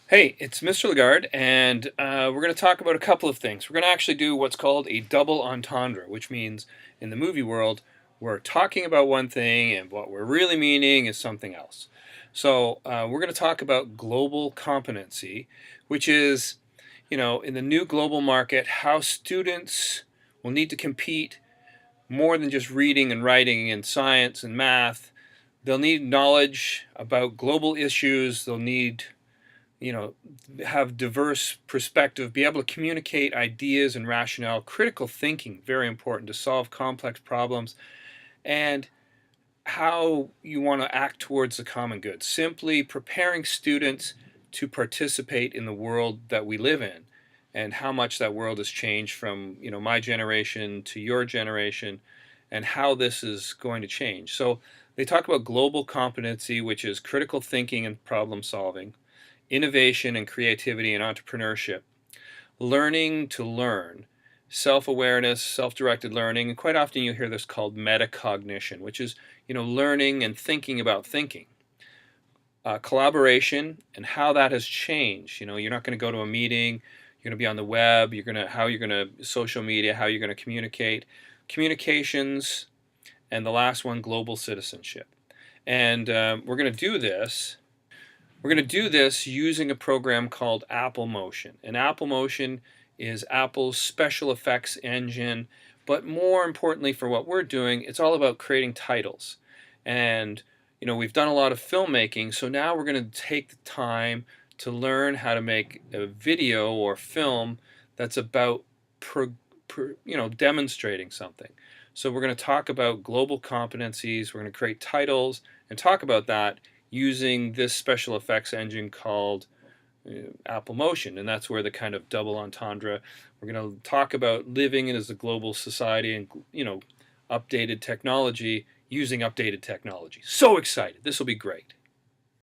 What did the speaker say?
Hey, it's Mr. Lagarde, and we're going to talk about a couple of things. We're going to actually do what's called a double entendre, which means in the movie world, we're talking about one thing, and what we're really meaning is something else. So we're going to talk about global competency, which is, in the new global market, how students will need to compete more than just reading and writing in science and math. They'll need knowledge about global issues. They'll need you know, have diverse perspective, be able to communicate ideas and rationale, critical thinking, very important to solve complex problems, and how you want to act towards the common good. Simply preparing students to participate in the world that we live in and how much that world has changed from, my generation to your generation and how this is going to change. So they talk about global competency, which is critical thinking and problem solving, innovation and creativity and entrepreneurship, learning to learn, self-awareness, self-directed learning, and quite often you hear this called metacognition, which is learning and thinking about thinking. Collaboration and how that has changed. You're not going to go to a meeting. You're going to be on the web. How you're going to social media, how you're going to communicate, communications, and the last one, global citizenship. And we're going to do this using a program called Apple Motion. And Apple Motion is Apple's special effects engine, but more importantly for what we're doing, it's all about creating titles. And we've done a lot of filmmaking, so now we're going to take the time to learn how to make a video or film that's about demonstrating something. So we're going to talk about global competencies, we're going to create titles and talk about that using this special effects engine called Apple Motion, and that's where the kind of double entendre. We're going to talk about living as a global society and updated technology using updated technology. So excited! This will be great.